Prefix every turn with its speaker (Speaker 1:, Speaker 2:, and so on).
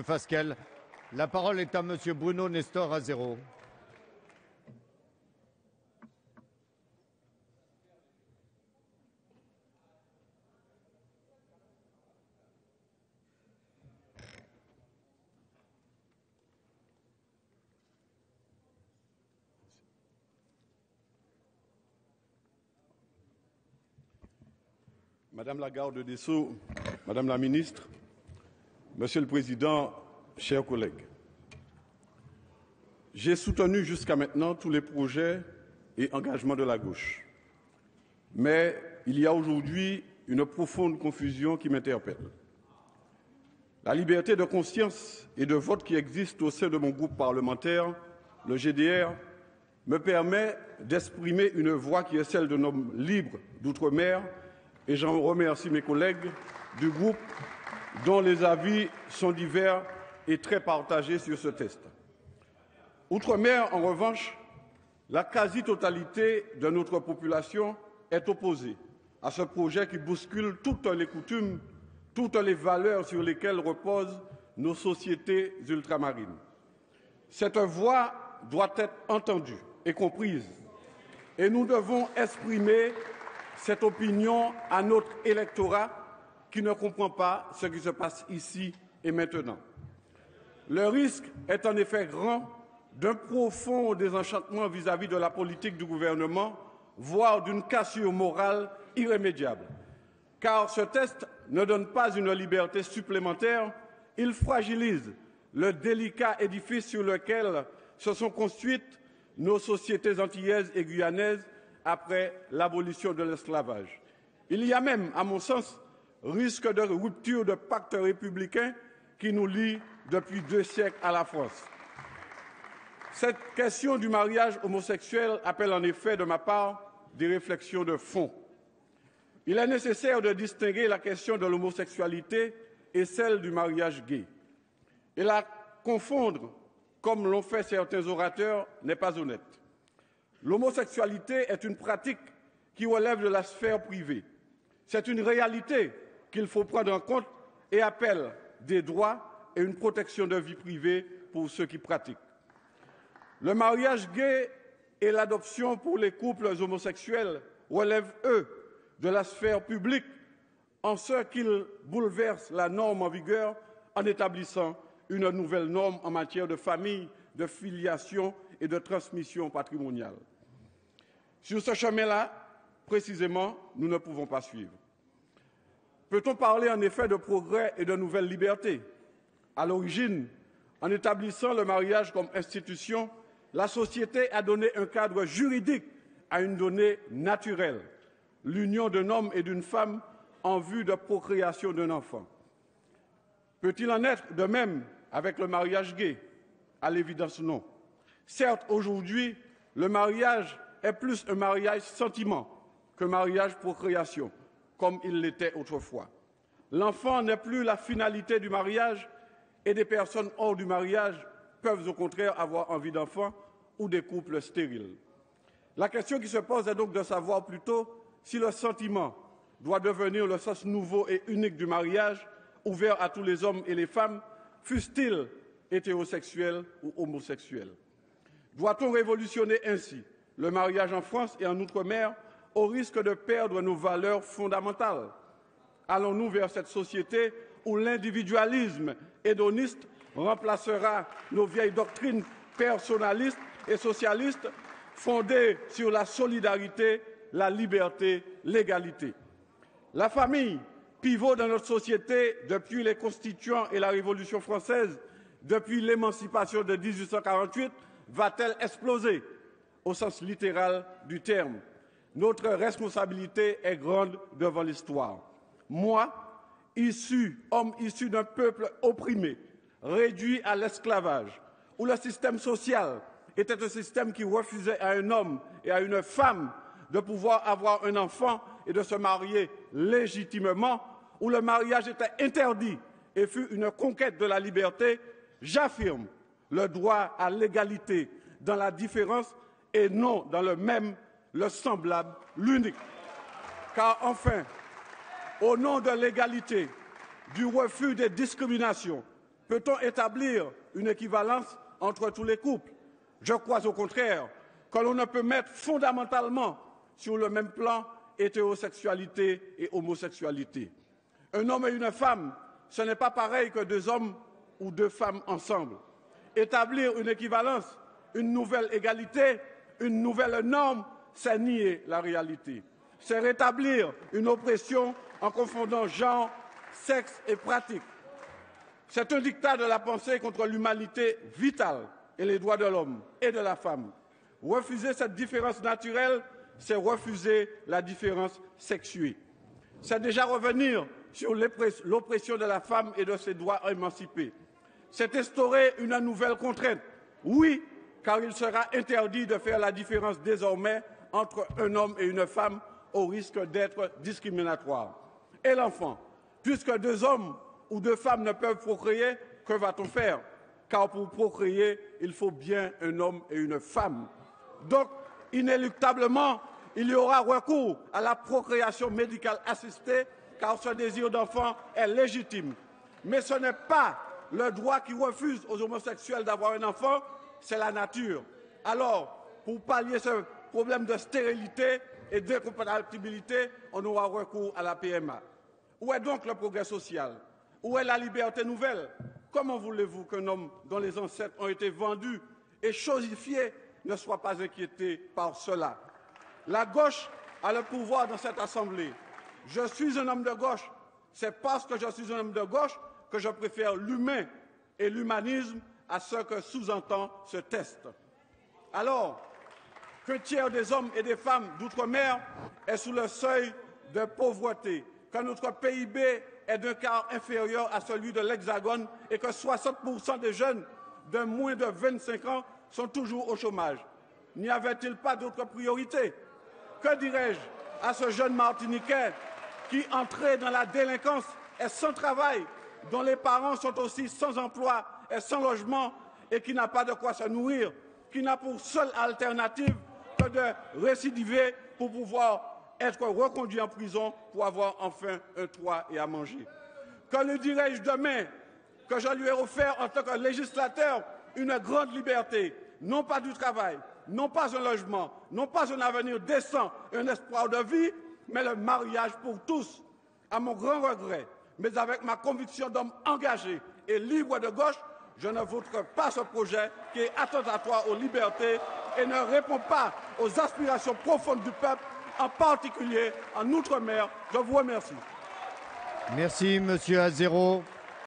Speaker 1: Fasquelle. La parole est à Monsieur Bruno Nestor Azero.
Speaker 2: Madame la garde des Sceaux, Madame la ministre, Monsieur le Président, chers collègues, j'ai soutenu jusqu'à maintenant tous les projets et engagements de la gauche. Mais il y a aujourd'hui une profonde confusion qui m'interpelle. La liberté de conscience et de vote qui existe au sein de mon groupe parlementaire, le GDR, me permet d'exprimer une voix qui est celle d'un homme libre d'outre-mer, et j'en remercie mes collègues du groupe dont les avis sont divers et très partagés sur ce texte. Outre-mer, en revanche, la quasi-totalité de notre population est opposée à ce projet qui bouscule toutes les coutumes, toutes les valeurs sur lesquelles reposent nos sociétés ultramarines. Cette voix doit être entendue et comprise, et nous devons exprimer cette opinion à notre électorat qui ne comprend pas ce qui se passe ici et maintenant. Le risque est en effet grand d'un profond désenchantement vis-à-vis de la politique du gouvernement, voire d'une cassure morale irrémédiable. Car ce texte ne donne pas une liberté supplémentaire, il fragilise le délicat édifice sur lequel se sont construites nos sociétés antillaises et guyanaises après l'abolition de l'esclavage. Il y a même, à mon sens, risque de rupture de pacte républicain qui nous lie depuis 2 siècles à la France. Cette question du mariage homosexuel appelle en effet de ma part des réflexions de fond. Il est nécessaire de distinguer la question de l'homosexualité et celle du mariage gay. Et la confondre, comme l'ont fait certains orateurs, n'est pas honnête. L'homosexualité est une pratique qui relève de la sphère privée. C'est une réalité qu'il faut prendre en compte et appelle des droits et une protection de vie privée pour ceux qui pratiquent. Le mariage gay et l'adoption pour les couples homosexuels relèvent, eux, de la sphère publique en ce qu'ils bouleversent la norme en vigueur en établissant une nouvelle norme en matière de famille, de filiation et de transmission patrimoniale. Sur ce chemin-là, précisément, nous ne pouvons pas suivre. Peut-on parler en effet de progrès et de nouvelles libertés? À l'origine, en établissant le mariage comme institution, la société a donné un cadre juridique à une donnée naturelle, l'union d'un homme et d'une femme en vue de procréation d'un enfant. Peut-il en être de même avec le mariage gay? À l'évidence, non. Certes, aujourd'hui, le mariage est plus un mariage sentiment que mariage procréation, comme il l'était autrefois. L'enfant n'est plus la finalité du mariage et des personnes hors du mariage peuvent au contraire avoir envie d'enfants ou des couples stériles. La question qui se pose est donc de savoir plutôt si le sentiment doit devenir le sens nouveau et unique du mariage, ouvert à tous les hommes et les femmes, fussent-ils hétérosexuels ou homosexuels. Doit-on révolutionner ainsi le mariage en France et en Outre-mer au risque de perdre nos valeurs fondamentales? Allons-nous vers cette société où l'individualisme hédoniste remplacera nos vieilles doctrines personnalistes et socialistes fondées sur la solidarité, la liberté, l'égalité? La famille, pivot dans notre société depuis les Constituants et la Révolution française, depuis l'émancipation de 1848, va-t-elle exploser au sens littéral du terme? Notre responsabilité est grande devant l'histoire. Moi, homme issu d'un peuple opprimé, réduit à l'esclavage, où le système social était un système qui refusait à un homme et à une femme de pouvoir avoir un enfant et de se marier légitimement, où le mariage était interdit et fut une conquête de la liberté, j'affirme le droit à l'égalité dans la différence et non dans le même, le semblable, l'unique. Car enfin, au nom de l'égalité, du refus des discriminations, Peut-on établir une équivalence entre tous les couples? Je crois au contraire que l'on ne peut mettre fondamentalement sur le même plan hétérosexualité et homosexualité. Un homme et une femme, ce n'est pas pareil que deux hommes ou deux femmes ensemble. Établir une équivalence, une nouvelle égalité, une nouvelle norme, c'est nier la réalité. C'est rétablir une oppression en confondant genre, sexe et pratique. C'est un dictat de la pensée contre l'humanité vitale et les droits de l'homme et de la femme. Refuser cette différence naturelle, c'est refuser la différence sexuée. C'est déjà revenir sur l'oppression de la femme et de ses droits émancipés. C'est instaurer une nouvelle contrainte. Oui, car il sera interdit de faire la différence désormais entre un homme et une femme au risque d'être discriminatoire. Et l'enfant, puisque deux hommes ou deux femmes ne peuvent procréer, que va-t-on faire? Car pour procréer, il faut bien un homme et une femme. Donc, inéluctablement, il y aura recours à la procréation médicale assistée, car ce désir d'enfant est légitime. Mais ce n'est pas le droit qui refuse aux homosexuels d'avoir un enfant, c'est la nature. Alors, pour pallier ce problème de stérilité et d'incompatibilité, on aura recours à la PMA. Où est donc le progrès social? Où est la liberté nouvelle? Comment voulez-vous qu'un homme dont les ancêtres ont été vendus et chosifiés ne soit pas inquiété par cela? La gauche a le pouvoir dans cette Assemblée. Je suis un homme de gauche. C'est parce que je suis un homme de gauche que je préfère l'humain et l'humanisme à ce que sous-entend ce test. Alors, qu'un tiers des hommes et des femmes d'outre-mer est sous le seuil de pauvreté, que notre PIB est d'un quart inférieur à celui de l'Hexagone et que 60% des jeunes de moins de 25 ans sont toujours au chômage. N'y avait-il pas d'autre priorité? Que dirais-je à ce jeune Martiniquais qui, entré dans la délinquance, est sans travail, dont les parents sont aussi sans emploi et sans logement et qui n'a pas de quoi se nourrir, qui n'a pour seule alternative que de récidiver pour pouvoir être reconduit en prison pour avoir enfin un toit et à manger? Que lui dirais-je demain que je lui ai offert en tant que législateur une grande liberté, non pas du travail, non pas un logement, non pas un avenir décent, un espoir de vie, mais le mariage pour tous? À mon grand regret, mais avec ma conviction d'homme engagé et libre de gauche, je ne voterai pas ce projet qui est attentatoire aux libertés et ne répond pas aux aspirations profondes du peuple, en particulier en Outre-mer. Je vous remercie.
Speaker 1: Merci, Monsieur Azero.